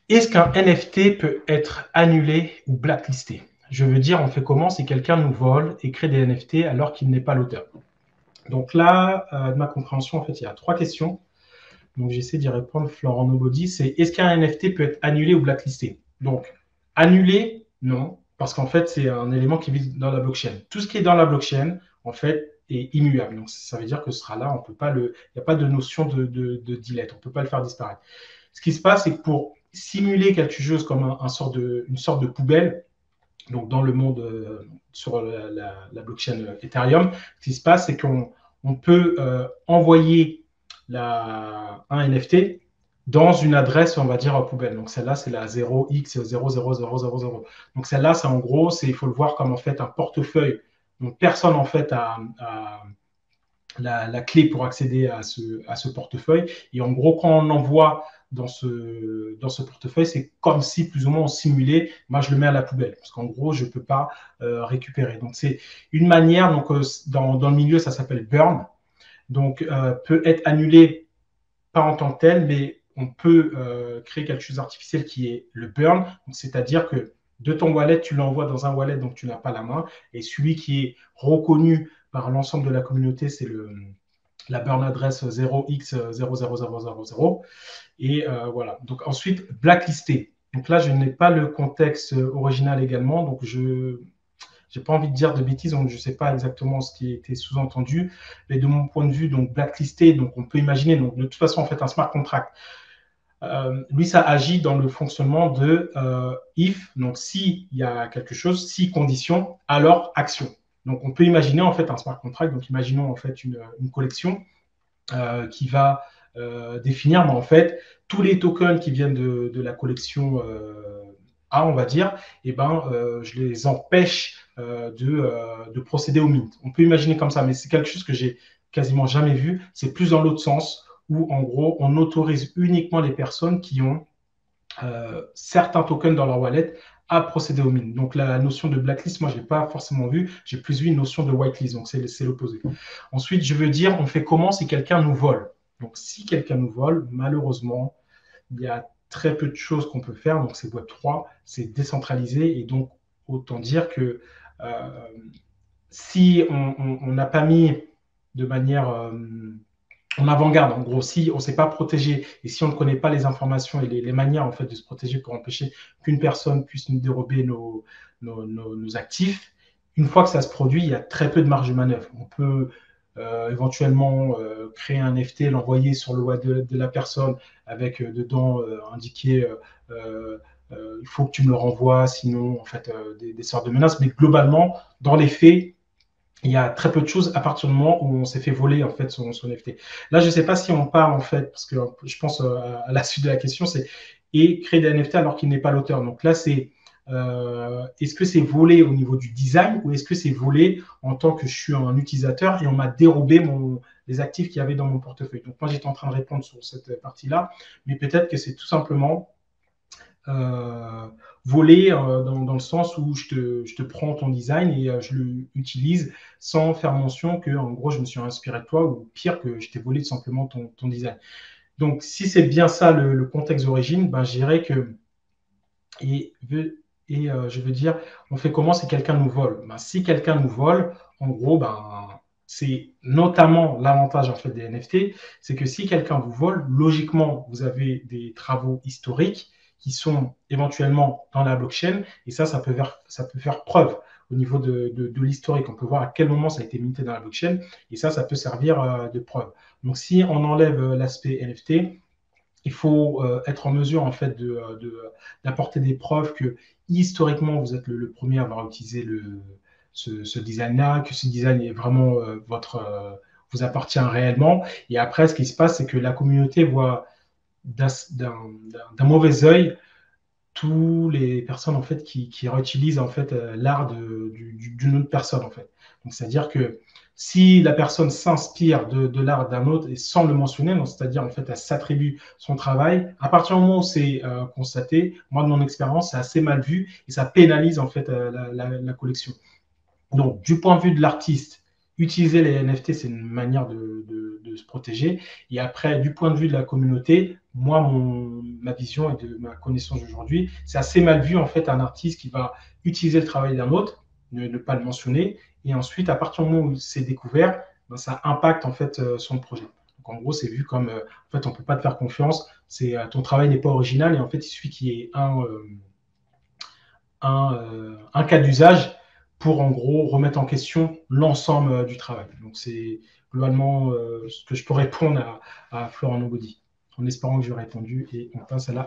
Est-ce qu'un NFT peut être annulé ou blacklisté? Je veux dire, on fait comment si quelqu'un nous vole et crée des NFT alors qu'il n'est pas l'auteur? Donc là, de ma compréhension, en fait, il y a 3 questions. Donc j'essaie d'y répondre. Florent Nobody, c'est est-ce qu'un NFT peut être annulé ou blacklisté? Donc, annulé, non, parce qu'en fait, c'est un élément qui vit dans la blockchain. Tout ce qui est dans la blockchain, en fait, est immuable. Donc ça veut dire que ce sera là, on peut pas le, il n'y a pas de notion de delete, on ne peut pas le faire disparaître. Ce qui se passe, c'est que pour simuler quelque chose comme une sorte de poubelle, donc dans le monde sur la blockchain Ethereum, ce qui se passe, c'est qu'on peut envoyer un NFT dans une adresse, on va dire, poubelle. Donc celle-là, c'est la 0x00000. Donc celle-là, c'est en gros, il faut le voir comme en fait un portefeuille. Donc personne en fait a la clé pour accéder à ce portefeuille. Et en gros, quand on envoie dans ce portefeuille, c'est comme si plus ou moins on simulait, moi je le mets à la poubelle, parce qu'en gros, je ne peux pas récupérer. Donc c'est une manière, donc dans le milieu, ça s'appelle burn, donc peut être annulé pas en tant que tel, mais on peut créer quelque chose d'artificiel qui est le burn, c'est-à-dire que de ton wallet, tu l'envoies dans un wallet dont tu n'as pas la main, et celui qui est reconnu par l'ensemble de la communauté, c'est la burn adresse 0x00000. Et voilà. Donc ensuite, blacklisté. Donc là, je n'ai pas le contexte original également, donc je n'ai pas envie de dire de bêtises, donc je ne sais pas exactement ce qui était sous-entendu, mais de mon point de vue, donc blacklisté, donc on peut imaginer, donc de toute façon, en fait, un smart contract, lui, ça agit dans le fonctionnement de if, donc s'il y a quelque chose, si condition, alors action. Donc on peut imaginer en fait un smart contract, donc imaginons en fait une collection qui va définir, mais en fait, tous les tokens qui viennent de la collection A, on va dire, eh ben, je les empêche de procéder au mint. On peut imaginer comme ça, mais c'est quelque chose que j'ai quasiment jamais vu. C'est plus dans l'autre sens, où en gros, on autorise uniquement les personnes qui ont certains tokens dans leur wallet à procéder au mint. Donc la notion de blacklist, moi, je ne l'ai pas forcément vu. J'ai plus vu une notion de whitelist, donc c'est l'opposé. Ensuite, je veux dire, on fait comment si quelqu'un nous vole? Donc si quelqu'un nous vole, malheureusement, il y a très peu de choses qu'on peut faire. Donc c'est Web3, c'est décentralisé, et donc autant dire que euh, si on n'a pas mis de manière en avant-garde, en gros, si on ne s'est pas protégé et si on ne connaît pas les informations et les manières en fait de se protéger pour empêcher qu'une personne puisse nous dérober nos actifs, une fois que ça se produit, il y a très peu de marge de manœuvre. On peut éventuellement créer un NFT, l'envoyer sur le web de la personne avec dedans indiqué il faut que tu me le renvoies, sinon en fait des sortes de menaces. Mais globalement, dans les faits, il y a très peu de choses à partir du moment où on s'est fait voler en fait son NFT. Là, je ne sais pas si on parle en fait, parce que je pense à la suite de la question, c'est et créer des NFT alors qu'il n'est pas l'auteur. Donc là, c'est est-ce que c'est volé au niveau du design ou est-ce que c'est volé en tant que je suis un utilisateur et on m'a dérobé les actifs qu'il y avait dans mon portefeuille. Donc moi, j'étais en train de répondre sur cette partie-là, mais peut-être que c'est tout simplement euh, voler dans le sens où je te prends ton design et je l'utilise sans faire mention que, en gros, je me suis inspiré de toi ou pire que je t'ai volé tout simplement ton design. Donc, si c'est bien ça le contexte d'origine, ben, je dirais que, et, je veux dire, on fait comment si quelqu'un nous vole? Ben, si quelqu'un nous vole, en gros, ben, c'est notamment l'avantage en fait des NFT, c'est que si quelqu'un vous vole, logiquement, vous avez des travaux historiques qui sont éventuellement dans la blockchain, et ça peut faire preuve au niveau de l'historique. On peut voir à quel moment ça a été minté dans la blockchain, et ça peut servir de preuve. Donc, si on enlève l'aspect NFT, il faut être en mesure en fait d'apporter des preuves que historiquement vous êtes le premier à avoir utilisé ce design-là, que ce design est vraiment vous appartient réellement. Et après, ce qui se passe, c'est que la communauté voit d'un mauvais œil tous les personnes en fait qui réutilisent en fait l'art d'une autre personne en fait. Donc c'est-à-dire que si la personne s'inspire de l'art d'un autre et sans le mentionner, c'est-à-dire en fait elle s'attribue son travail, à partir du moment où c'est constaté, moi de mon expérience, c'est assez mal vu et ça pénalise en fait la collection. Donc, du point de vue de l'artiste, utiliser les NFT, c'est une manière de se protéger. Et après, du point de vue de la communauté, moi, ma vision et de ma connaissance d'aujourd'hui, c'est assez mal vu en fait un artiste qui va utiliser le travail d'un autre, ne pas le mentionner, et ensuite, à partir du moment où c'est découvert, ben, ça impacte en fait son projet. Donc en gros, c'est vu comme en fait, on peut pas te faire confiance, c'est ton travail n'est pas original et en fait, il suffit qu'il y ait un cas d'usage pour en gros remettre en question l'ensemble du travail. Donc c'est globalement ce que je peux répondre à Florent Nobody, en espérant que j'ai répondu et on passe à la